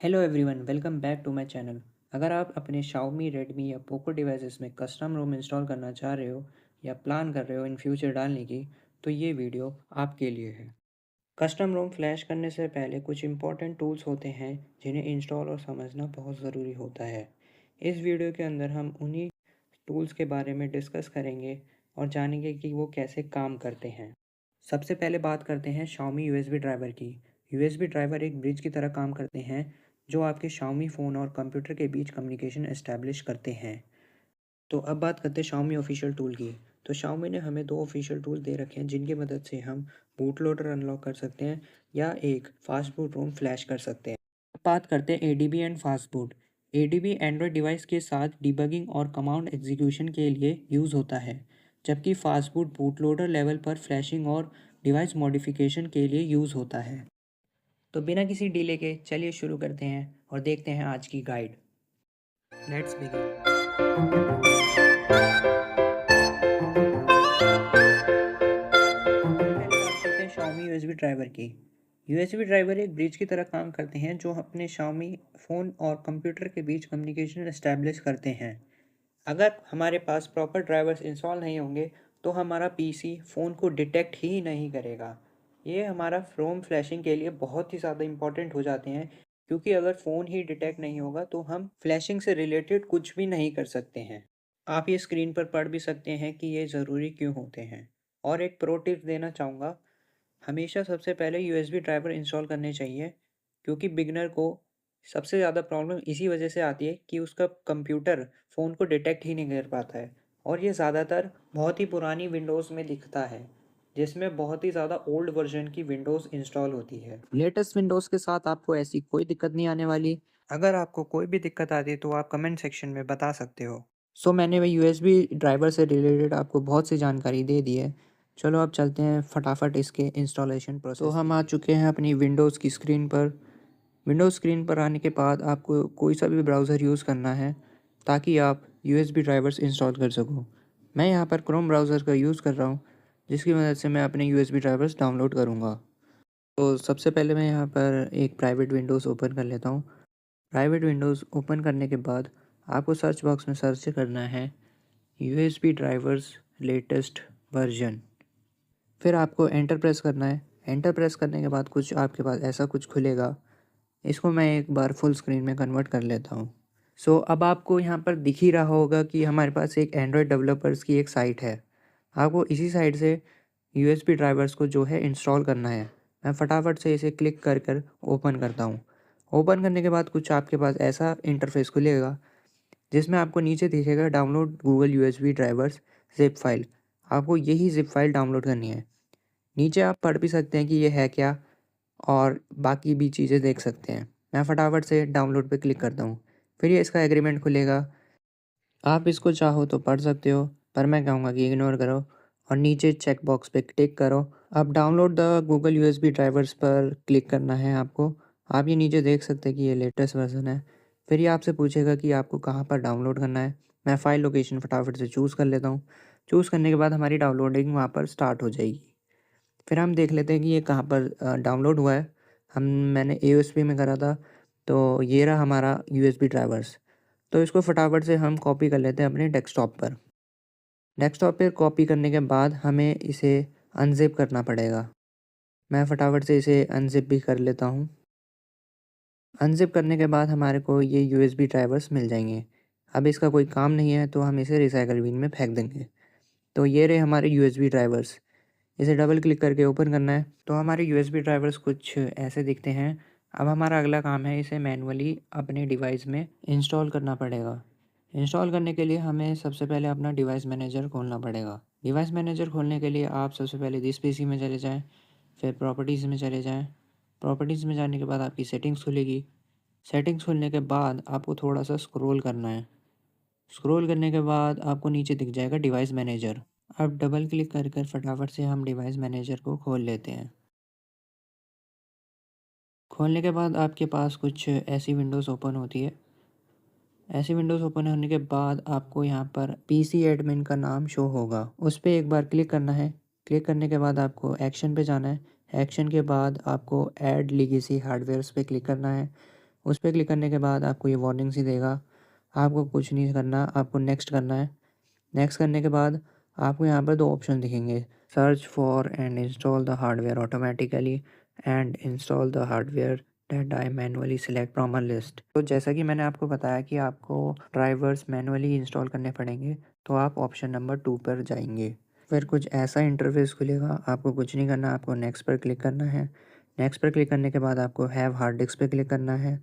Hello everyone, welcome back to my channel. अगर आप अपने Xiaomi, Redmi या Poco डिवाइसेस में कस्टम रोम इंस्टॉल करना चाह रहे हो या प्लान कर रहे हो इन फ्यूचर डालने की, तो ये वीडियो आपके लिए है। कस्टम रोम फ्लैश करने से पहले कुछ इंपॉर्टेंट टूल्स होते हैं जिन्हें इंस्टॉल और समझना बहुत ज़रूरी होता है। इस वीडियो के अंदर हम उन्हीं टूल्स के बारे में डिस्कस करेंगे और जानेंगे कि वो कैसे काम करते हैं। सबसे पहले बात करते हैं Xiaomi यूएसबी ड्राइवर की। यूएसबी ड्राइवर एक ब्रिज की तरह काम करते हैं जो आपके Xiaomi फ़ोन और कंप्यूटर के बीच कम्युनिकेशन एस्टैब्लिश करते हैं। तो अब बात करते हैं Xiaomi ऑफिशियल टूल की। तो Xiaomi ने हमें दो ऑफिशियल टूल दे रखे हैं जिनकी मदद से हम बूट लोडर अनलॉक कर सकते हैं या एक फास्ट बूट रोम फ्लैश कर सकते हैं। अब बात करते हैं ADB and fast boot. ADB Android device के साथ डिबगिंग और कमांड एग्जीक्यूशन के लिए यूज़ होता है, जबकि fast boot boot loader level पर फ्लैशिंग और डिवाइस मॉडिफिकेशन के लिए यूज़ होता है। तो बिना किसी डिले के चलिए शुरू करते हैं और देखते हैं आज की गाइड। Let's begin. पहले बात करते हैं Xiaomi यूएसबी ड्राइवर की। यूएसबी ड्राइवर एक ब्रिज की तरह काम करते हैं जो अपने Xiaomi फ़ोन और कंप्यूटर के बीच कम्युनिकेशन एस्टैब्लिश करते हैं। अगर हमारे पास प्रॉपर ड्राइवर्स इंस्टॉल नहीं होंगे तो हमारा पीसी फ़ोन को डिटेक्ट ही नहीं करेगा। ये हमारा रोम फ्लैशिंग के लिए बहुत ही ज़्यादा इम्पोर्टेंट हो जाते हैं, क्योंकि अगर फ़ोन ही डिटेक्ट नहीं होगा तो हम फ्लैशिंग से रिलेटेड कुछ भी नहीं कर सकते हैं। आप ये स्क्रीन पर पढ़ भी सकते हैं कि ये ज़रूरी क्यों होते हैं। और एक प्रो टिप देना चाहूँगा, हमेशा सबसे पहले यूएसबी ड्राइवर इंस्टॉल करने चाहिए, क्योंकि बिगनर को सबसे ज़्यादा प्रॉब्लम इसी वजह से आती है कि उसका कंप्यूटर फ़ोन को डिटेक्ट ही नहीं कर पाता है। और ये ज़्यादातर बहुत ही पुरानी विंडोज़ में दिखता है, जिसमें बहुत ही ज़्यादा ओल्ड वर्जन की विंडोज़ इंस्टॉल होती है। लेटेस्ट विंडोज़ के साथ आपको ऐसी कोई दिक्कत नहीं आने वाली। अगर आपको कोई भी दिक्कत आती है तो आप कमेंट सेक्शन में बता सकते हो। मैंने वही यूएसबी ड्राइवर से रिलेटेड आपको बहुत सी जानकारी दे दी है। चलो अब चलते हैं फटाफट इसके इंस्टॉलेशन प्रोसेस। तो हम आ चुके हैं अपनी विंडोज़ की स्क्रीन पर। विंडोज़ स्क्रीन पर आने के बाद आपको कोई सा भी ब्राउज़र यूज़ करना है ताकि आप यूएसबी ड्राइवर्स इंस्टॉल कर सको। मैं यहाँ पर क्रोम ब्राउज़र का यूज़ कर रहा हूँ, जिसकी मदद से मैं अपने यूएसबी ड्राइवर्स डाउनलोड करूँगा। तो सबसे पहले मैं यहाँ पर एक प्राइवेट विंडोज़ ओपन कर लेता हूँ। प्राइवेट विंडोज़ ओपन करने के बाद आपको सर्च बॉक्स में सर्च करना है यूएसबी ड्राइवर्स लेटेस्ट वर्जन। फिर आपको एंटर प्रेस करना है। एंटर प्रेस करने के बाद कुछ आपके पास ऐसा कुछ खुलेगा। इसको मैं एक बार फुल स्क्रीन में कन्वर्ट कर लेता हूँ। अब आपको यहाँ पर दिख ही रहा होगा कि हमारे पास एक एंड्रॉयड डेवलपर्स की एक साइट है। आपको इसी साइट से यूएसबी ड्राइवर्स को जो है इंस्टॉल करना है। मैं फटाफट से इसे क्लिक कर कर ओपन करता हूँ। ओपन करने के बाद कुछ आपके पास ऐसा इंटरफेस खुलेगा, जिसमें आपको नीचे दिखेगा download Google USB drivers zip file. आपको यही ज़िप फाइल डाउनलोड करनी है। नीचे आप पढ़ भी सकते हैं कि ये है क्या, और बाकी भी चीज़ें देख सकते हैं। मैं फटाफट से डाउनलोड पे क्लिक करता हूँ। फिर ये इसका एग्रीमेंट खुलेगा। आप इसको चाहो तो पढ़ सकते हो, पर मैं कहूँगा कि इग्नोर करो और नीचे चेक बॉक्स पे टिक करो। अब download the Google USB drivers पर क्लिक करना है आपको। आप ये नीचे देख सकते हैं कि ये लेटेस्ट वर्जन है। फिर ये आपसे पूछेगा कि आपको कहाँ पर डाउनलोड करना है। मैं फ़ाइल लोकेशन फटाफट से चूज़ कर लेता हूँ। चूज़ करने के बाद हमारी डाउनलोडिंग वहाँ पर स्टार्ट हो जाएगी। फिर हम देख लेते हैं कि ये कहाँ पर डाउनलोड हुआ है। मैंने एओएसपी में करा था, तो ये रहा हमारा यूएसबी ड्राइवर्स। तो इसको फटाफट से हम कॉपी कर लेते हैं अपने डेस्कटॉप पर। डेस्कटॉप पर कॉपी करने के बाद हमें इसे अनज़िप करना पड़ेगा। मैं फटाफट से इसे अनज़िप भी कर लेता हूँ। अनज़िप करने के बाद हमारे को ये यूएसबी ड्राइवर्स मिल जाएंगे। अब इसका कोई काम नहीं है तो हम इसे रिसाइकल बिन में फेंक देंगे। तो ये रहे हमारे यूएसबी ड्राइवर्स। इसे डबल क्लिक करके ओपन करना है। तो हमारे यूएसबी ड्राइवर्स कुछ ऐसे दिखते हैं। अब हमारा अगला काम है इसे मैनुअली अपने डिवाइस में इंस्टॉल करना पड़ेगा। इंस्टॉल करने के लिए हमें सबसे पहले अपना डिवाइस मैनेजर खोलना पड़ेगा। डिवाइस मैनेजर खोलने के लिए आप सबसे पहले दिस पीसी में चले जाएँ, फिर प्रॉपर्टीज़ में चले जाएँ। प्रॉपर्टीज़ में जाने के बाद आपकी सेटिंग्स खुलेगी। सेटिंग्स खुलने के बाद आपको थोड़ा सा स्क्रॉल करना है। स्क्रॉल करने के बाद आपको नीचे दिख जाएगा डिवाइस मैनेजर। अब डबल क्लिक कर कर फटाफट से हम डिवाइस मैनेजर को खोल लेते हैं। खोलने के बाद आपके पास कुछ ऐसी विंडोज़ ओपन होती है। ऐसी विंडोज़ ओपन होने के बाद आपको यहाँ पर पीसी एडमिन का नाम शो होगा, उस पर एक बार क्लिक करना है। क्लिक करने के बाद आपको एक्शन पे जाना है। एक्शन के बाद आपको ऐड लीगेसी हार्डवेयर्स पे क्लिक करना है। उस पर क्लिक करने के बाद आपको ये वार्निंग सी देगा। आपको कुछ नहीं करना, आपको नेक्स्ट करना है। नेक्स्ट करने के बाद आपको यहाँ पर दो ऑप्शन दिखेंगे, search for and install the hardware automatically and install the hardware that I manually select from a list. तो जैसा कि मैंने आपको बताया कि आपको ड्राइवर्स मैनुअली इंस्टॉल करने पड़ेंगे, तो आप ऑप्शन नंबर 2 पर जाएंगे। फिर कुछ ऐसा इंटरफेस खुलेगा, आपको कुछ नहीं करना, आपको नेक्स्ट पर क्लिक करना है। नेक्स्ट पर क्लिक करने के बाद आपको हैव हार्ड डिस्क पे क्लिक करना है।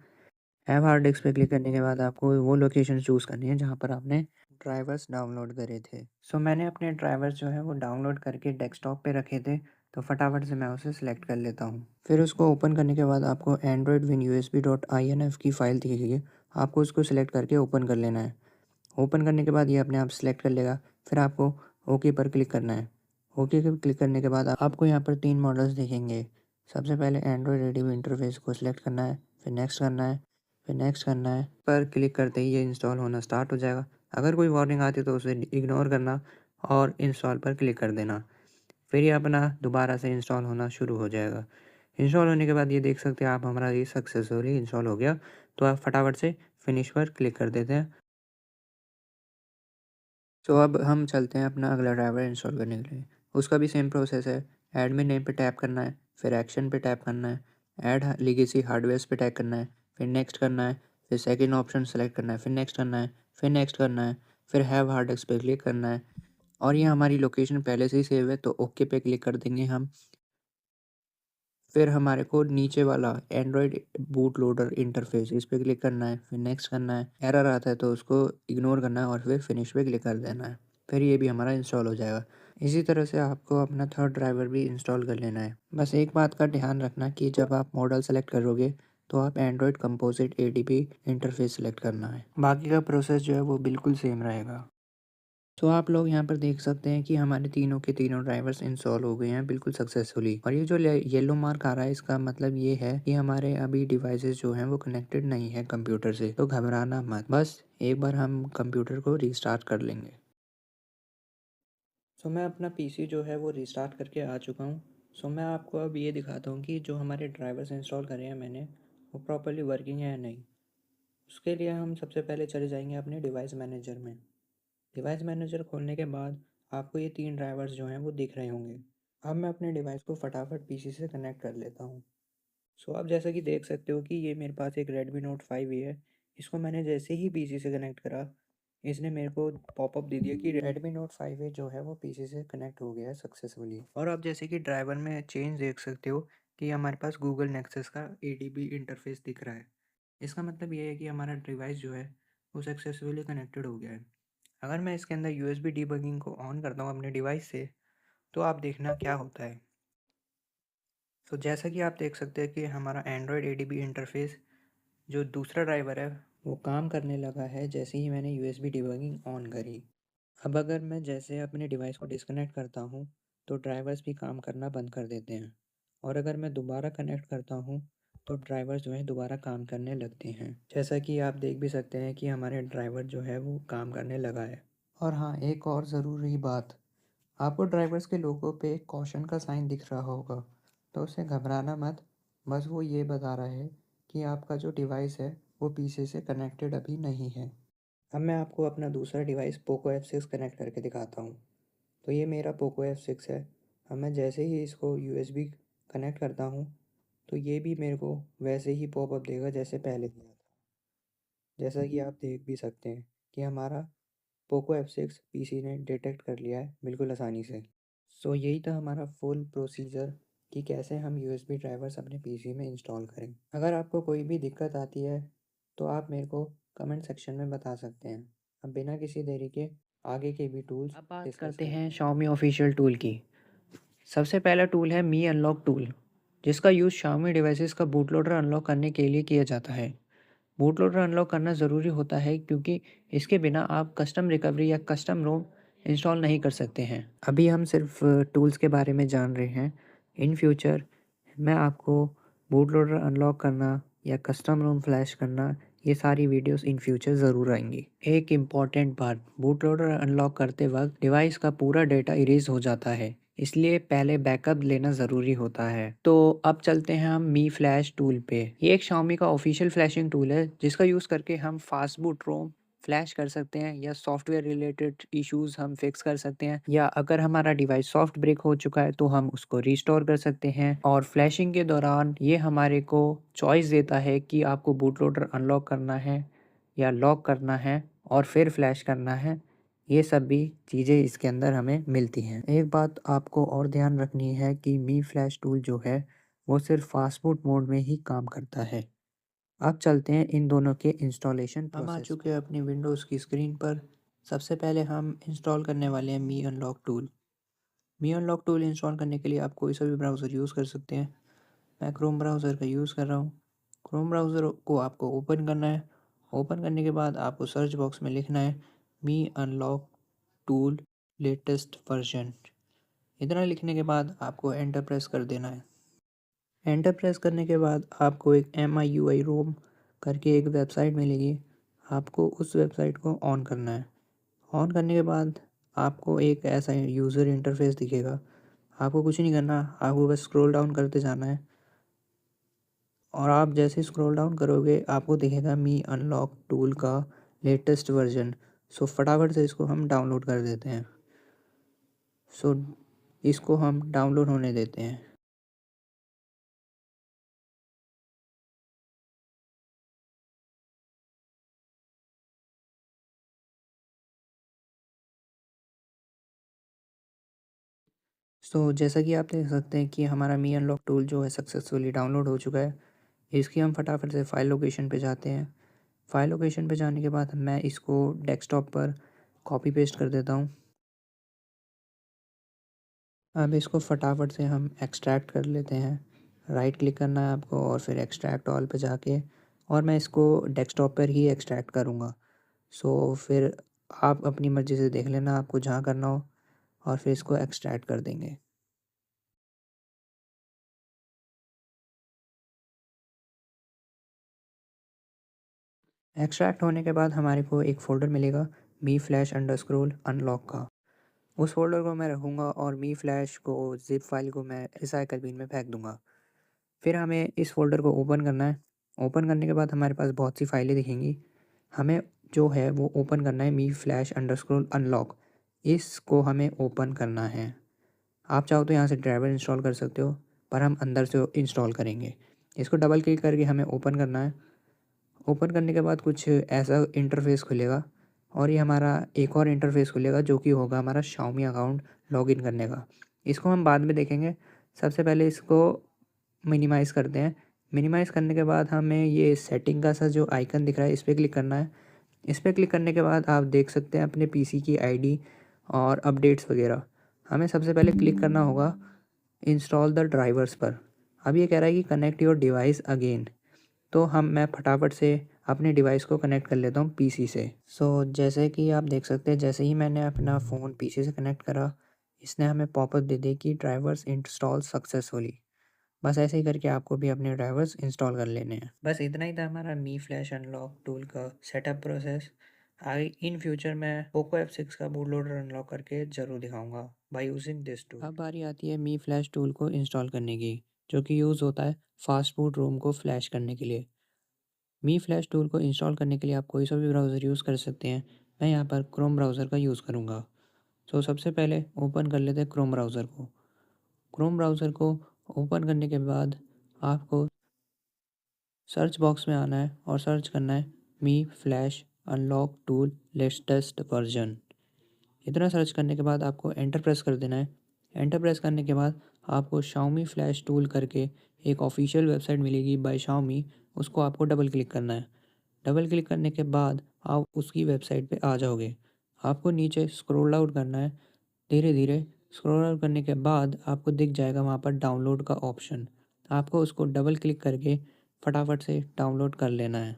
हैव हार्ड डिस्क पे क्लिक करने के बाद आपको वो लोकेशन चूज़ करनी है जहाँ पर आपने ड्राइवर्स डाउनलोड करे थे। सो मैंने अपने ड्राइवर्स जो है वो डाउनलोड करके डेस्कटॉप पे रखे थे, तो फटाफट से मैं उसे सिलेक्ट कर लेता हूँ। फिर उसको ओपन करने के बाद आपको एंड्रॉयड विन usb.inf की फ़ाइल दिखेगी, आपको उसको सिलेक्ट करके ओपन कर लेना है। ओपन करने के बाद ये अपने आप सिलेक्ट कर लेगा। फिर आपको ओके पर क्लिक करना है। ओके पर क्लिक करने के बाद आपको यहाँ पर 3 मॉडल्स दिखेंगे। सबसे पहले एंड्रॉयड एडीबी इंटरफेस को सिलेक्ट करना है, फिर नेक्स्ट करना है, फिर नेक्स्ट करना है। पर क्लिक करते ही ये इंस्टॉल होना स्टार्ट हो जाएगा। अगर कोई वार्निंग आती है तो उसे इग्नोर करना और इंस्टॉल पर क्लिक कर देना। फिर ये अपना दोबारा से इंस्टॉल होना शुरू हो जाएगा। इंस्टॉल होने के बाद ये देख सकते हैं आप, हमारा ये सक्सेसफुली इंस्टॉल हो गया। तो आप फटाफट से फिनिश पर क्लिक कर देते हैं। तो अब हम चलते हैं अपना अगला ड्राइवर इंस्टॉल करने के लिए। उसका भी सेम प्रोसेस है। एडमिन नेम पे टैप करना है, फिर एक्शन पे टैप करना है, ऐड लीगेसी हार्डवेयर पे टैप करना है, फिर नेक्स्ट करना है, फिर सेकंड ऑप्शन सेलेक्ट करना है, फिर नेक्स्ट करना है, फिर नेक्स्ट करना है, फिर हैव हार्ड डिस्क पे क्लिक करना है। और ये हमारी लोकेशन पहले से ही सेव है, तो ओके पे क्लिक कर देंगे हम। फिर हमारे को नीचे वाला एंड्रॉयड बूट लोडर इंटरफेस, इस पे क्लिक करना है, फिर नेक्स्ट करना है। एरर आता है तो उसको इग्नोर करना है और फिर फिनिश पे क्लिक कर देना है। फिर ये भी हमारा इंस्टॉल हो जाएगा। इसी तरह से आपको अपना थर्ड ड्राइवर भी इंस्टॉल कर लेना है। बस एक बात का ध्यान रखना कि जब आप मॉडल सेलेक्ट करोगे तो आप Android composite ADB interface select करना है। बाकी का प्रोसेस जो है वो बिल्कुल सेम रहेगा। तो आप लोग यहाँ पर देख सकते हैं कि हमारे तीनों के तीनों ड्राइवर्स इंस्टॉल हो गए हैं बिल्कुल सक्सेसफुली। और ये जो येलो मार्क आ रहा है, इसका मतलब ये है कि हमारे अभी डिवाइसेस जो हैं वो कनेक्टेड नहीं है कंप्यूटर से। तो घबराना मत, बस एक बार हम कंप्यूटर को रीस्टार्ट कर लेंगे। सो मैं अपना पीसी जो है वो रीस्टार्ट करके आ चुका हूँ। सो मैं आपको अब ये दिखाता हूँ कि जो हमारे ड्राइवर्स इंस्टॉल करे हैं मैंने, वो प्रॉपरली वर्किंग है या नहीं। उसके लिए हम सबसे पहले चले जाएंगे अपने डिवाइस मैनेजर में। डिवाइस मैनेजर खोलने के बाद आपको ये 3 ड्राइवर्स जो हैं वो दिख रहे होंगे। अब मैं अपने डिवाइस को फटाफट पीसी से कनेक्ट कर लेता हूँ। सो आप जैसा कि देख सकते हो कि ये मेरे पास एक Redmi Note 5 ही है। इसको मैंने जैसे ही पीसी से कनेक्ट करा, इसने मेरे को पॉपअप दे दिया कि Redmi Note 5 जो है वो पीसी से कनेक्ट हो गया है सक्सेसफुली। और आप जैसे कि ड्राइवर में चेंज देख सकते हो कि हमारे पास गूगल नेक्सस का एडीबी इंटरफेस दिख रहा है। इसका मतलब ये है कि हमारा डिवाइस जो है वो सक्सेसफुली कनेक्टेड हो गया है। अगर मैं इसके अंदर यूएसबी डीबगिंग को ऑन करता हूँ अपने डिवाइस से, तो आप देखना क्या होता है। तो जैसा कि आप देख सकते हैं कि हमारा एंड्रॉयड एडीबी इंटरफेस जो दूसरा ड्राइवर है वो काम करने लगा है जैसे ही मैंने यूएसबी डीबगिंग ऑन करी। अब अगर मैं जैसे अपने डिवाइस को डिस्कनेक्ट करता हूँ तो ड्राइवर्स भी काम करना बंद कर देते हैं। और अगर मैं दोबारा कनेक्ट करता हूँ तो ड्राइवर्स जो है दोबारा काम करने लगते हैं। जैसा कि आप देख भी सकते हैं कि हमारे ड्राइवर जो है वो काम करने लगा है। और हाँ, एक और ज़रूरी बात, आपको ड्राइवर्स के लोगों पे कॉशन का साइन दिख रहा होगा, तो उससे घबराना मत। बस वो ये बता रहा है कि आपका जो डिवाइस है वो पीसी से कनेक्टेड अभी नहीं है। अब मैं आपको अपना दूसरा डिवाइस पोको F6 कनेक्ट करके दिखाता हूँ। तो ये मेरा पोको F6 है। अब मैं जैसे ही इसको यूएसबी कनेक्ट करता हूँ तो ये भी मेरे को वैसे ही पॉपअप देगा जैसे पहले दिया था। जैसा कि आप देख भी सकते हैं कि हमारा पोको F6 पीसी ने डिटेक्ट कर लिया है बिल्कुल आसानी से। सो यही था हमारा फुल प्रोसीजर कि कैसे हम यूएसबी ड्राइवर्स अपने पीसी में इंस्टॉल करें। अगर आपको कोई भी दिक्कत आती है तो आप मेरे को कमेंट सेक्शन में बता सकते हैं। अब बिना किसी देरी के आगे के भी टूल्स अब बात करते हैं Xiaomi ऑफिशियल टूल की। सबसे पहला टूल है मी अनलॉक टूल, जिसका यूज़ Xiaomi डिवाइसेस का बूट लोडर अनलॉक करने के लिए किया जाता है। बूट लोडर अनलॉक करना ज़रूरी होता है क्योंकि इसके बिना आप कस्टम रिकवरी या कस्टम रोम इंस्टॉल नहीं कर सकते हैं। अभी हम सिर्फ टूल्स के बारे में जान रहे हैं। इन फ्यूचर मैं आपको बूट लोडर अनलॉक करना या कस्टम रोम फ्लैश करना, ये सारी वीडियोस इन फ्यूचर ज़रूर आएंगी। एक इम्पॉर्टेंट बात, बूट लोडर अनलॉक करते वक्त डिवाइस का पूरा डेटा इरेज हो जाता है। इसलिए पहले बैकअप लेना ज़रूरी होता है। तो अब चलते हैं हम मी फ्लैश टूल पे। ये एक Xiaomi का ऑफिशियल फ्लैशिंग टूल है जिसका यूज़ करके हम फास्ट बूट रोम फ्लैश कर सकते हैं या सॉफ्टवेयर रिलेटेड इश्यूज़ हम फिक्स कर सकते हैं, या अगर हमारा डिवाइस सॉफ्ट ब्रेक हो चुका है तो हम उसको रिस्टोर कर सकते हैं। और फ्लैशिंग के दौरान ये हमारे को चॉइस देता है कि आपको बूट लोडर अनलॉक करना है या लॉक करना है और फिर फ्लैश करना है। ये सब भी चीज़ें इसके अंदर हमें मिलती हैं। एक बात आपको और ध्यान रखनी है कि मी फ्लैश टूल जो है वो सिर्फ फास्टफूड मोड में ही काम करता है। अब चलते हैं इन दोनों के इंस्टॉलेशन प्रोसेस। हम आ चुके हैं अपनी विंडोज़ की स्क्रीन पर। सबसे पहले हम इंस्टॉल करने वाले हैं मी अनलॉक टूल। मी अनलॉक टूल इंस्टॉल करने के लिए आप कोई सा भी ब्राउज़र यूज़ कर सकते हैं। मैं क्रोम ब्राउज़र का यूज़ कर रहा हूँ। क्रोम ब्राउज़र को आपको ओपन करना है। ओपन करने के बाद आपको सर्च बॉक्स में लिखना है मी अनलॉक टूल लेटेस्ट वर्जन। इतना लिखने के बाद आपको एंटर प्रेस कर देना है। एंटर प्रेस करने के बाद आपको एक MIUI रोम करके एक वेबसाइट मिलेगी। आपको उस वेबसाइट को ऑन करना है। ऑन करने के बाद आपको एक ऐसा यूज़र इंटरफेस दिखेगा। आपको कुछ नहीं करना, आपको बस स्क्रॉल डाउन करते जाना है और आप जैसे स्क्रॉल डाउन करोगे आपको दिखेगा मी अनलॉक टूल का लेटेस्ट वर्जन। सो फटाफट से इसको हम डाउनलोड कर देते हैं। सो इसको हम डाउनलोड होने देते हैं। जैसा कि आप देख सकते हैं कि हमारा मी अनलॉक टूल जो है सक्सेसफुली डाउनलोड हो चुका है। इसकी हम फटाफट से फाइल लोकेशन पे जाते हैं। फाइल लोकेशन पे जाने के बाद मैं इसको डेस्कटॉप पर कॉपी पेस्ट कर देता हूँ। अब इसको फटाफट से हम एक्सट्रैक्ट कर लेते हैं। राइट क्लिक करना है आपको और फिर एक्सट्रैक्ट ऑल पे जाके, और मैं इसको डेस्कटॉप पर ही एक्सट्रैक्ट करूँगा। फिर आप अपनी मर्ज़ी से देख लेना आपको जहाँ करना हो, और फिर इसको एक्सट्रैक्ट कर देंगे। एक्सट्रैक्ट होने के बाद हमारे को एक फ़ोल्डर मिलेगा मी फ्लैश अंडरस्क्रोल अनलॉक का। उस फ़ोल्डर को मैं रखूँगा और मी फ्लैश को ज़िप फ़ाइल को मैं रिसाइकल बिन में फेंक दूँगा। फिर हमें इस फ़ोल्डर को ओपन करना है। ओपन करने के बाद हमारे पास बहुत सी फ़ाइलें दिखेंगी। हमें जो है वो ओपन करना है मी फ्लैश अंडरस्क्रोल अनलॉक। इसको हमें ओपन करना है। आप चाहो तो यहाँ से ड्राइवर इंस्टॉल कर सकते हो, पर हम अंदर से इंस्टॉल करेंगे। इसको डबल क्लिक करके हमें ओपन करना है। ओपन करने के बाद कुछ ऐसा इंटरफेस खुलेगा और ये हमारा एक और इंटरफेस खुलेगा जो कि होगा हमारा Xiaomi अकाउंट लॉगिन करने का। इसको हम बाद में देखेंगे। सबसे पहले इसको मिनिमाइज़ करते हैं। मिनिमाइज़ करने के बाद हमें ये सेटिंग का सा जो आइकन दिख रहा है इस पर क्लिक करना है। इस पर क्लिक करने के बाद आप देख सकते हैं अपने पीसी की आईडी और अपडेट्स वगैरह। हमें सबसे पहले क्लिक करना होगा इंस्टॉल द ड्राइवर्स पर। अब ये कह रहा है कि कनेक्ट योर डिवाइस अगेन। तो मैं फटाफट से अपने डिवाइस को कनेक्ट कर लेता हूँ पीसी से। जैसे कि आप देख सकते हैं, जैसे ही मैंने अपना फ़ोन पीसी से कनेक्ट करा, इसने हमें पॉपअप दे दी कि ड्राइवर्स इंस्टॉल सक्सेसफुली। बस ऐसे ही करके आपको भी अपने ड्राइवर्स इंस्टॉल कर लेने हैं। बस इतना ही था हमारा मी फ्लैश अनलॉक टूल का सेटअप प्रोसेस। आगे इन फ्यूचर मैं पोको F6 का बूट लोडर अनलॉक करके ज़रूर दिखाऊंगा बाय यूजिंग दिस टूल। अब बारी आती है मी फ्लैश टूल को इंस्टॉल करने की, जो कि यूज़ होता है फास्ट बूट रोम को फ्लैश करने के लिए। मी फ्लैश टूल को इंस्टॉल करने के लिए आप कोई सा भी ब्राउज़र यूज़ कर सकते हैं। मैं यहाँ पर क्रोम ब्राउज़र का यूज़ करूँगा। सबसे पहले ओपन कर लेते हैं क्रोम ब्राउज़र को। क्रोम ब्राउज़र को ओपन करने के बाद आपको सर्च बॉक्स में आना है और सर्च करना है Mi flash unlock tool latest version. इतना सर्च करने के बाद आपको एंटर प्रेस कर देना है। एंटर प्रेस करने के बाद आपको Xiaomi फ्लैश टूल करके एक ऑफिशियल वेबसाइट मिलेगी बाय Xiaomi। उसको आपको डबल क्लिक करना है। डबल क्लिक करने के बाद आप उसकी वेबसाइट पे आ जाओगे। आपको नीचे स्क्रॉल डाउन करना है। धीरे धीरे स्क्रॉल डाउन करने के बाद आपको दिख जाएगा वहाँ पर डाउनलोड का ऑप्शन। आपको उसको डबल क्लिक करके फटाफट से डाउनलोड कर लेना है।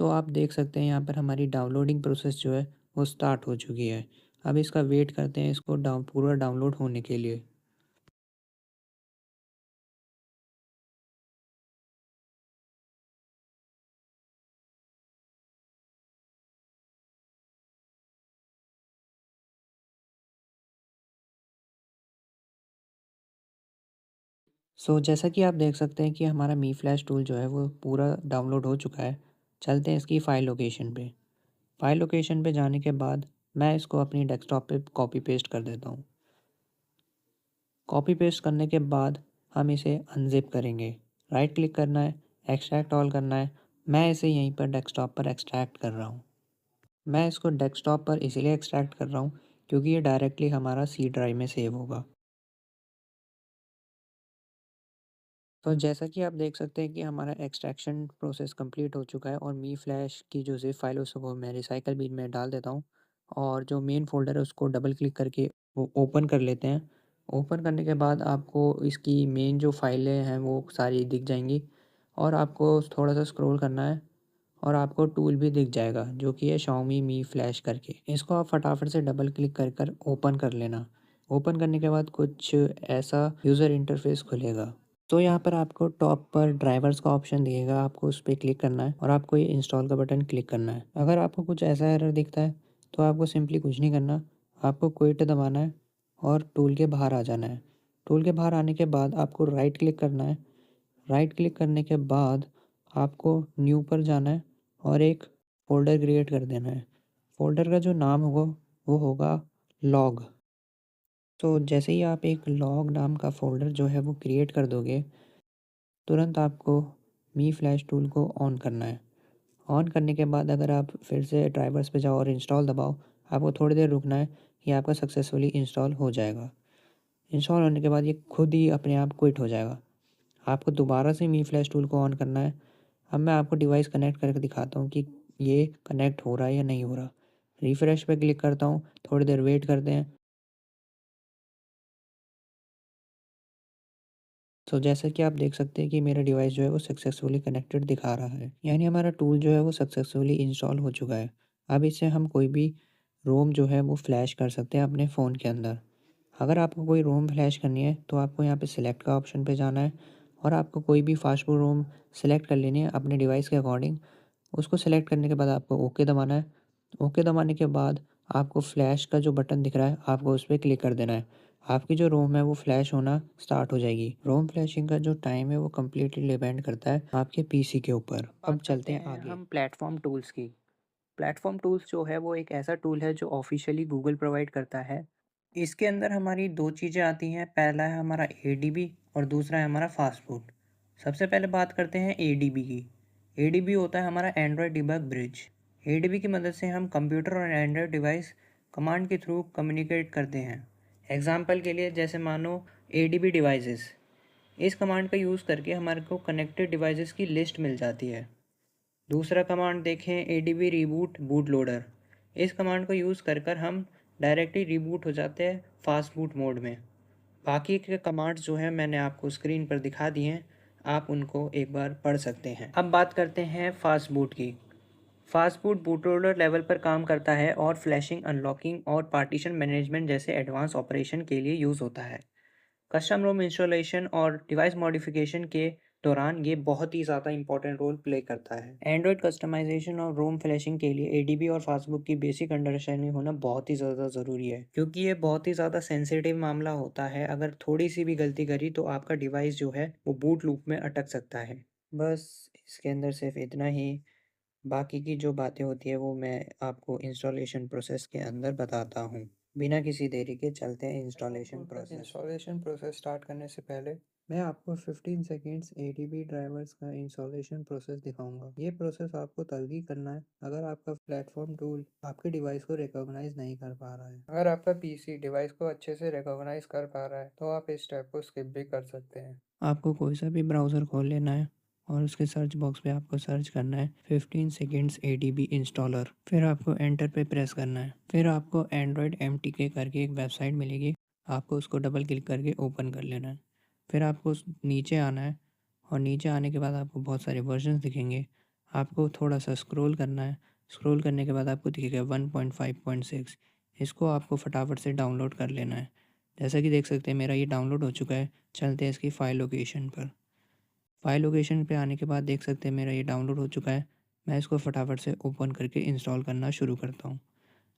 आप देख सकते हैं यहाँ पर हमारी डाउनलोडिंग प्रोसेस जो है वो स्टार्ट हो चुकी है। अब इसका वेट करते हैं इसको पूरा डाउनलोड होने के लिए। जैसा कि आप देख सकते हैं कि हमारा मी फ्लैश टूल जो है वो पूरा डाउनलोड हो चुका है। चलते हैं इसकी फ़ाइल लोकेशन पे। फ़ाइल लोकेशन पे जाने के बाद मैं इसको अपनी डेस्कटॉप पे कॉपी पेस्ट कर देता हूँ। कॉपी पेस्ट करने के बाद हम इसे अनज़िप करेंगे। राइट क्लिक करना है, एक्सट्रैक्ट ऑल करना है। मैं इसे यहीं पर डेस्कटॉप पर एक्सट्रैक्ट कर रहा हूँ। मैं इसको डेस्कटॉप पर इसीलिए एक्सट्रैक्ट कर रहा हूँ क्योंकि ये डायरेक्टली हमारा सी ड्राइव में सेव होगा। तो जैसा कि आप देख सकते हैं कि हमारा एक्सट्रैक्शन प्रोसेस कंप्लीट हो चुका है और मी फ्लैश की जो ज़िप फाइल है उसको मैं रिसाइकल बिन में डाल देता हूँ और जो मेन फ़ोल्डर है उसको डबल क्लिक करके वो ओपन कर लेते हैं। ओपन करने के बाद आपको इसकी मेन जो फाइलें हैं वो सारी दिख जाएंगी और आपको थोड़ा सा स्क्रॉल करना है और आपको टूल भी दिख जाएगा जो कि है Xiaomi मी फ्लैश करके। इसको आप फटाफट से डबल क्लिक कर ओपन कर लेना। ओपन करने के बाद कुछ ऐसा यूज़र इंटरफेस खुलेगा। तो यहाँ पर आपको टॉप पर ड्राइवर्स का ऑप्शन दिखेगा, आपको उस पे क्लिक करना है और आपको ये इंस्टॉल का बटन क्लिक करना है। अगर आपको कुछ ऐसा एरर दिखता है तो आपको सिंपली कुछ नहीं करना, आपको क्विट दबाना है और टूल के बाहर आ जाना है। टूल के बाहर आने के बाद आपको राइट क्लिक करना है। राइट क्लिक करने के बाद आपको न्यू पर जाना है और एक फ़ोल्डर क्रिएट कर देना है। फ़ोल्डर का जो नाम होगा वो होगा लॉग। तो जैसे ही आप एक लॉग नाम का फ़ोल्डर जो है वो क्रिएट कर दोगे, तुरंत आपको मी फ्लैश टूल को ऑन करना है। ऑन करने के बाद अगर आप फिर से ड्राइवर्स पे जाओ और इंस्टॉल दबाओ, आपको थोड़ी देर रुकना है, ये आपका सक्सेसफुली इंस्टॉल हो जाएगा। इंस्टॉल होने के बाद ये खुद ही अपने आप क्विट हो जाएगा। आपको दोबारा से मी फ्लैश टूल को ऑन करना है। अब मैं आपको डिवाइस कनेक्ट करके दिखाता हूँ कि ये कनेक्ट हो रहा है या नहीं हो रहा। रिफ्रेश पे क्लिक करता हूँ, थोड़ी देर वेट करते हैं। तो जैसा कि आप देख सकते हैं कि मेरा डिवाइस जो है वो सक्सेसफुली कनेक्टेड दिखा रहा है, यानी हमारा टूल जो है वो सक्सेसफुली इंस्टॉल हो चुका है। अब इससे हम कोई भी रोम जो है वो फ्लैश कर सकते हैं अपने फ़ोन के अंदर। अगर आपको कोई रोम फ्लैश करनी है तो आपको यहाँ पे सिलेक्ट का ऑप्शन पे जाना है और आपको कोई भी फास्टफूड रोम सेलेक्ट कर लेनी है अपने डिवाइस के अकॉर्डिंग। उसको सेलेक्ट करने के बाद आपको ओके दबाना है। ओके दबाने के बाद आपको फ्लैश का जो बटन दिख रहा है आपको उस पर क्लिक कर देना है। आपकी जो रोम है वो फ्लैश होना स्टार्ट हो जाएगी। रोम फ्लैशिंग का जो टाइम है वो कम्प्लीटली डिपेंड करता है आपके पीसी के ऊपर। अब चलते हैं आगे हम प्लेटफॉर्म टूल्स की। प्लेटफॉर्म टूल्स जो है वो एक ऐसा टूल है जो ऑफिशियली गूगल प्रोवाइड करता है। इसके अंदर हमारी दो चीज़ें आती हैं, पहला है हमारा एडीबी और दूसरा है हमारा फास्ट फूड। सबसे पहले बात करते हैं एडीबी की। एडीबी होता है हमारा एंड्रॉयड डिबग ब्रिज। एडीबी की मदद से हम कंप्यूटर और एंड्रॉयड डिवाइस कमांड के थ्रू कम्युनिकेट करते हैं। एग्जाम्पल के लिए जैसे मानो एडीबी डिवाइसेस, इस कमांड का यूज़ करके हमारे को कनेक्टेड डिवाइसेस की लिस्ट मिल जाती है। दूसरा कमांड देखें एडीबी रीबूट बूट लोडर। इस कमांड को यूज़ कर हम डायरेक्टली रीबूट हो जाते हैं फास्ट बूट मोड में। बाकी के कमांड्स जो हैं मैंने आपको स्क्रीन पर दिखा दिए हैं, आप उनको एक बार पढ़ सकते हैं। अब बात करते हैं फास्ट बूट की। Fast boot boot loader level पर काम करता है और फ्लैशिंग, अनलॉकिंग और पार्टीशन मैनेजमेंट जैसे एडवांस ऑपरेशन के लिए यूज़ होता है। कस्टम रोम इंस्टॉलेशन और डिवाइस मॉडिफिकेशन के दौरान ये बहुत ही ज़्यादा इंपॉर्टेंट रोल प्ले करता है। एंड्रॉयड कस्टमाइजेशन और रोम फ्लैशिंग के लिए एडीबी और फास्टबुक की बेसिक अंडरस्टैंडिंग होना बहुत ही ज़्यादा ज़रूरी है, क्योंकि ये बहुत ही ज़्यादा सेंसिटिव मामला होता है। अगर थोड़ी सी भी गलती करी तो आपका डिवाइस जो है वो बूट लूप में अटक सकता है। बस इसके अंदर सिर्फ इतना ही। बाकी की जो बातें होती है वो मैं आपको इंस्टॉलेशन प्रोसेस के अंदर बताता हूँ। बिना किसी देरी के चलते हैं इंस्टॉलेशन प्रोसेस स्टार्ट करने से पहले मैं आपको 15 सेकेंड्स एडीबी ड्राइवर्स का इंस्टॉलेशन प्रोसेस दिखाऊंगा। ये प्रोसेस आपको तभी करना है अगर आपका प्लेटफॉर्म टूल आपके डिवाइस को रिकॉग्नाइज नहीं कर पा रहा है। अगर आपका पीसी डिवाइस को अच्छे से रिकॉग्नाइज कर पा रहा है तो आप इस स्टेप को स्किप भी कर सकते हैं। आपको कोई सा भी ब्राउज़र खोल लेना है और उसके सर्च बॉक्स पे आपको सर्च करना है 15 सेकेंड्स एडीबी इंस्टॉलर। फिर आपको एंटर पे प्रेस करना है। फिर आपको एंड्रॉयड एमटीके करके एक वेबसाइट मिलेगी, आपको उसको डबल क्लिक करके ओपन कर लेना है। फिर आपको नीचे आना है और नीचे आने के बाद आपको बहुत सारे वर्जन्स दिखेंगे। आपको थोड़ा सा स्क्रॉल करना है। स्क्रॉल करने के बाद आपको दिखेगा 1.5.6। इसको आपको फटाफट से डाउनलोड कर लेना है। जैसा कि देख सकते हैं मेरा ये डाउनलोड हो चुका है। चलते हैं इसकी फ़ाइल लोकेशन पर। फ़ाइल लोकेशन पे आने के बाद देख सकते हैं मेरा ये डाउनलोड हो चुका है। मैं इसको फटाफट से ओपन करके इंस्टॉल करना शुरू करता हूँ।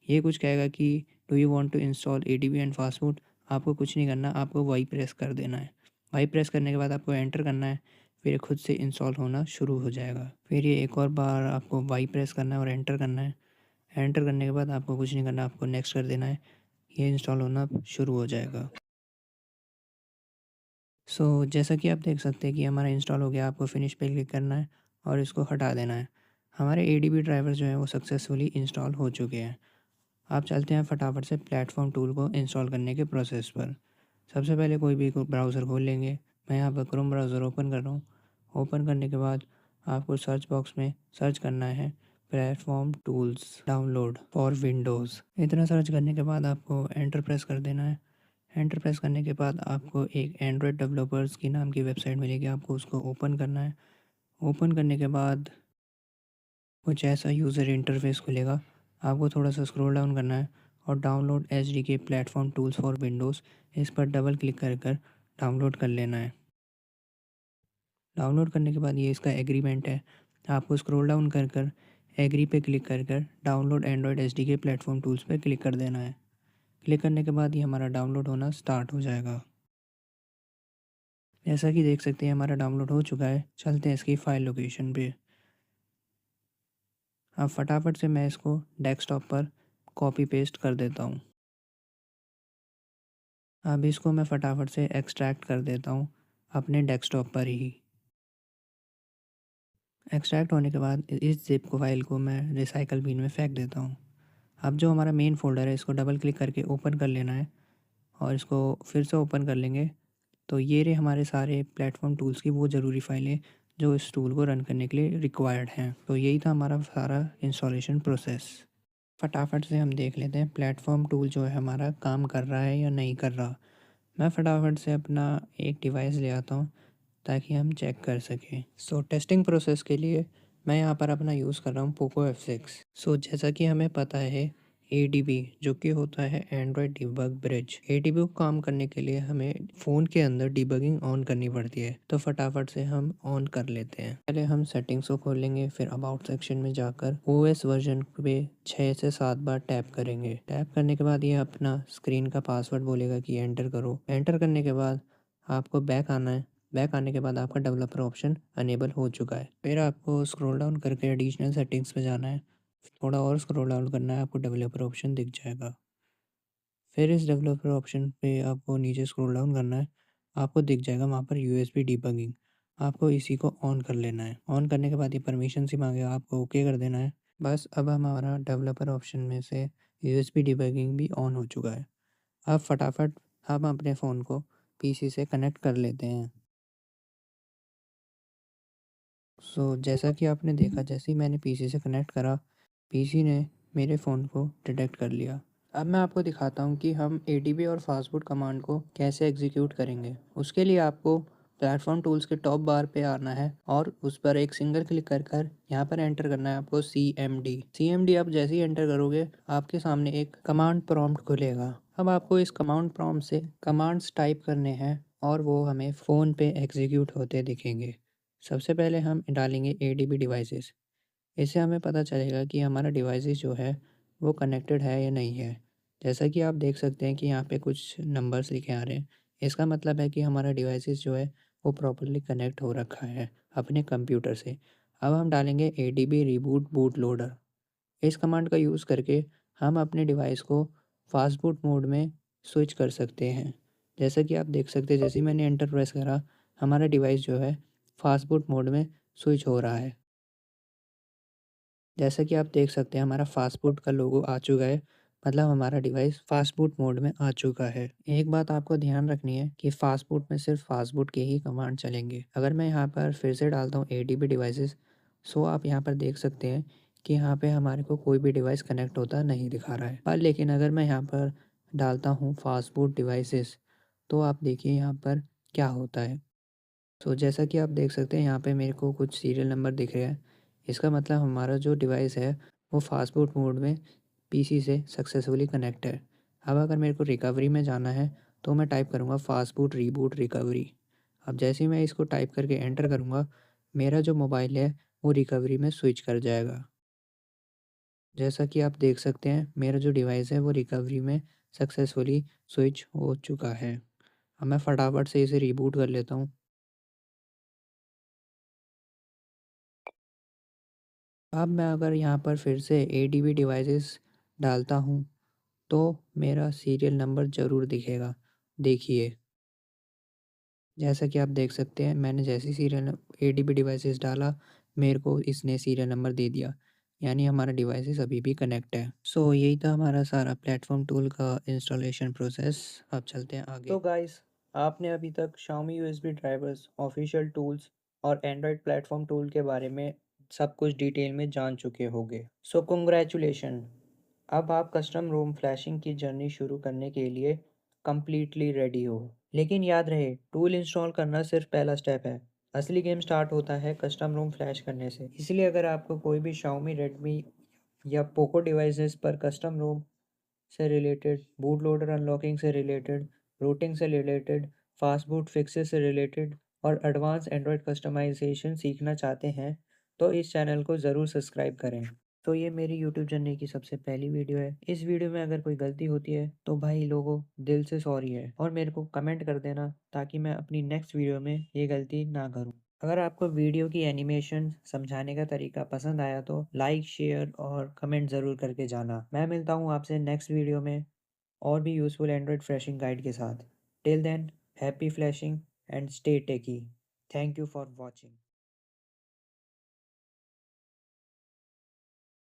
ये कुछ कहेगा कि do you want to install ADB and fastboot. आपको कुछ नहीं करना, आपको वही प्रेस कर देना है। वाई प्रेस करने के बाद आपको एंटर करना है, फिर ये खुद से इंस्टॉल होना शुरू हो जाएगा। फिर ये एक और बार आपको वाई प्रेस करना है और एंटर करना है। एंटर करने के बाद आपको कुछ नहीं करना, आपको नेक्स्ट कर देना है, ये इंस्टॉल होना शुरू हो जाएगा। जैसा कि आप देख सकते हैं कि हमारा इंस्टॉल हो गया, आपको फिनिश पे क्लिक करना है और इसको हटा देना है। हमारे एडीबी ड्राइवर जो है वो सक्सेसफुली इंस्टॉल हो चुके हैं। आप चलते हैं फटाफट से प्लेटफॉर्म टूल को इंस्टॉल करने के प्रोसेस पर। सबसे पहले कोई भी ब्राउज़र खोल लेंगे। मैं यहाँ पर क्रोम ब्राउज़र ओपन कर रहा हूँ। ओपन करने के बाद आपको सर्च बॉक्स में सर्च करना है platform tools download for Windows. इतना सर्च करने के बाद आपको एंटर प्रेस कर देना है। एंटर प्रेस करने के बाद आपको एक एंड्रॉयड डेवलपर्स की नाम की वेबसाइट मिलेगी, आपको उसको ओपन करना है। ओपन करने के बाद कुछ ऐसा यूज़र इंटरफेस खुलेगा। आपको थोड़ा सा स्क्रॉल डाउन करना है और download SDK platform tools for Windows, इस पर डबल क्लिक कर डाउनलोड कर लेना है। डाउनलोड करने के बाद ये इसका एग्रीमेंट है। आपको स्क्रॉल डाउन कर एग्री पे क्लिक कर download Android SDK platform tools पे क्लिक कर देना है। क्लिक करने के बाद ये हमारा डाउनलोड होना स्टार्ट हो जाएगा। जैसा कि देख सकते हैं हमारा डाउनलोड हो चुका है। चलते हैं इसकी फ़ाइल लोकेशन पे। अब फटाफट से मैं इसको डेस्कटॉप पर कॉपी पेस्ट कर देता हूँ। अब इसको मैं फटाफट से एक्सट्रैक्ट कर देता हूँ अपने डेस्कटॉप पर ही। एक्सट्रैक्ट होने के बाद इस ज़िप को फाइल को मैं रिसाइकल बिन में फेंक देता हूँ। अब जो हमारा मेन फ़ोल्डर है इसको डबल क्लिक करके ओपन कर लेना है और इसको फिर से ओपन कर लेंगे। तो ये रहे हमारे सारे प्लेटफॉर्म टूल्स की वो ज़रूरी फ़ाइलें जो इस टूल को रन करने के लिए रिक्वायर्ड हैं। तो यही था हमारा सारा इंस्टॉलेशन प्रोसेस। फटाफट से हम देख लेते हैं प्लेटफॉर्म टूल जो है हमारा काम कर रहा है या नहीं कर रहा। मैं फटाफट से अपना एक डिवाइस ले आता हूँ ताकि हम चेक कर सकें। टेस्टिंग प्रोसेस के लिए मैं यहाँ पर अपना यूज़ कर रहा हूँ पोको F6। जैसा कि हमें पता है ADB जो कि होता है एंड्रॉयड डिबग ब्रिज। ADB को काम करने के लिए हमें फ़ोन के अंदर डिबगिंग ऑन करनी पड़ती है, तो फटाफट से हम ऑन कर लेते हैं। पहले हम सेटिंग्स को खोलेंगे, फिर अबाउट सेक्शन में जाकर OS वर्जन पे 6 से 7 बार टैप करेंगे। टैप करने के बाद ये अपना स्क्रीन का पासवर्ड बोलेगा कि एंटर करो। एंटर करने के बाद आपको बैक आना है। बैक आने के बाद आपका डेवलपर ऑप्शन अनेबल हो चुका है। फिर आपको स्क्रॉल डाउन करके एडिशनल सेटिंग्स पे जाना है। थोड़ा और स्क्रॉल डाउन करना है, आपको डेवलपर ऑप्शन दिख जाएगा। फिर इस डेवलपर ऑप्शन पे आपको नीचे स्क्रॉल डाउन करना है, आपको दिख जाएगा वहाँ पर यूएसबी डिबगिंग। आपको इसी को ऑन कर लेना है। ऑन करने के बाद ये परमिशन से मांगेगा, आपको ओके कर देना है। बस अब हमारा डेवलपर ऑप्शन में से यूएसबी डिबगिंग भी ऑन हो चुका है। अब फटाफट हम अपने फ़ोन को पीसी से कनेक्ट कर लेते हैं। जैसा कि आपने देखा, जैसे ही मैंने पीसी से कनेक्ट करा, पीसी ने मेरे फ़ोन को डिटेक्ट कर लिया। अब मैं आपको दिखाता हूँ कि हम एडीबी और फास्टबूट कमांड को कैसे एग्जीक्यूट करेंगे। उसके लिए आपको प्लेटफॉर्म टूल्स के टॉप बार पे आना है और उस पर एक सिंगल क्लिक कर यहाँ पर एंटर करना है आपको CMD। आप जैसे ही एंटर करोगे आपके सामने एक कमांड प्रॉम्प्ट खुलेगा। अब आपको इस कमांड प्रॉम्प्ट से कमांड्स टाइप करने हैं और वो हमें फ़ोन पे एग्जीक्यूट होते दिखेंगे। सबसे पहले हम डालेंगे ADB डिवाइसेस। इससे हमें पता चलेगा कि हमारा डिवाइसेस जो है वो कनेक्टेड है या नहीं है। जैसा कि आप देख सकते हैं कि यहाँ पे कुछ नंबर्स लिखे आ रहे हैं, इसका मतलब है कि हमारा डिवाइसेस जो है वो प्रॉपर्ली कनेक्ट हो रखा है अपने कंप्यूटर से। अब हम डालेंगे ADB रिबूट बूट लोडर। इस कमांड का यूज़ करके हम अपने डिवाइस को फास्ट बूट मोड में स्विच कर सकते हैं। जैसा कि आप देख सकते हैं, जैसे ही मैंने एंटर प्रेस करा हमारा डिवाइस जो है फास्ट बूट मोड में स्विच हो रहा है। जैसा कि आप देख सकते हैं हमारा फास्ट फूड का लोगो आ चुका है, मतलब हमारा डिवाइस फास्ट फूड मोड में आ चुका है। एक बात आपको ध्यान रखनी है कि फास्ट फूड में सिर्फ फास्ट फूड के ही कमांड चलेंगे। अगर मैं यहाँ पर फिर से डालता हूँ ADB डिवाइसेस, आप यहाँ पर देख सकते हैं कि यहाँ पे हमारे को कोई भी डिवाइस कनेक्ट होता नहीं दिखा रहा है। पर लेकिन अगर मैं यहाँ पर डालता हूँ फास्ट फूड डिवाइसेस, तो आप देखिए यहाँ पर क्या होता है। जैसा कि आप देख सकते हैं यहाँ पे मेरे को कुछ सीरियल नंबर दिख रहे हैं। इसका मतलब हमारा जो डिवाइस है वो फास्ट फूड मोड में पीसी से सक्सेसफुली कनेक्ट है। अब अगर मेरे को रिकवरी में जाना है तो मैं टाइप करूँगा फास्ट फूड रीबूट रिकवरी। अब जैसे ही मैं इसको टाइप करके एंटर करूँगा, मेरा जो मोबाइल है वो रिकवरी में स्विच कर जाएगा। जैसा कि आप देख सकते हैं मेरा जो डिवाइस है वो रिकवरी में सक्सेसफुली स्विच हो चुका है। अब मैं फटाफट से इसे रीबूट कर लेता हूँ। अब मैं अगर यहाँ पर फिर से ADB डिवाइसेस डालता हूँ तो मेरा सीरियल नंबर ज़रूर दिखेगा। देखिए, जैसा कि आप देख सकते हैं, मैंने जैसे ही ADB डिवाइसेस डाला, मेरे को इसने सीरियल नंबर दे दिया, यानी हमारा डिवाइसेस अभी भी कनेक्ट है। सो यही था हमारा सारा प्लेटफॉर्म टूल का इंस्टॉलेशन प्रोसेस। अब चलते हैं आगे। तो गाइस, आपने अभी तक Xiaomi USB drivers, official tools और एंड्रॉयड प्लेटफॉर्म टूल के बारे में सब कुछ डिटेल में जान चुके होंगे। सो कंग्रेचुलेशन, अब आप कस्टम रोम फ्लैशिंग की जर्नी शुरू करने के लिए कंप्लीटली रेडी हो। लेकिन याद रहे, टूल इंस्टॉल करना सिर्फ पहला स्टेप है। असली गेम स्टार्ट होता है कस्टम रोम फ्लैश करने से। इसलिए अगर आपको कोई भी Xiaomi, Redmi या पोको डिवाइसेस पर कस्टम रोम से रिलेटेड, बूट लोडर अनलॉकिंग से रिलेटेड, रूटिंग से रिलेटेड, फास्ट बूट फिक्सेस से रिलेटेड और एडवांस एंड्रॉयड कस्टमाइजेशन सीखना चाहते हैं, तो इस चैनल को ज़रूर सब्सक्राइब करें। तो ये मेरी यूट्यूब जर्नी की सबसे पहली वीडियो है। इस वीडियो में अगर कोई गलती होती है तो भाई लोगों, दिल से सॉरी है, और मेरे को कमेंट कर देना ताकि मैं अपनी नेक्स्ट वीडियो में ये गलती ना करूँ। अगर आपको वीडियो की एनिमेशन समझाने का तरीका पसंद आया तो लाइक, शेयर और कमेंट ज़रूर करके जाना। मैं मिलता हूँ आपसे नेक्स्ट वीडियो में और भी यूज़फुल एंड्रॉयड फ्लैशिंग गाइड के साथ। Till then, happy flashing and stay techy. Thank you for watching.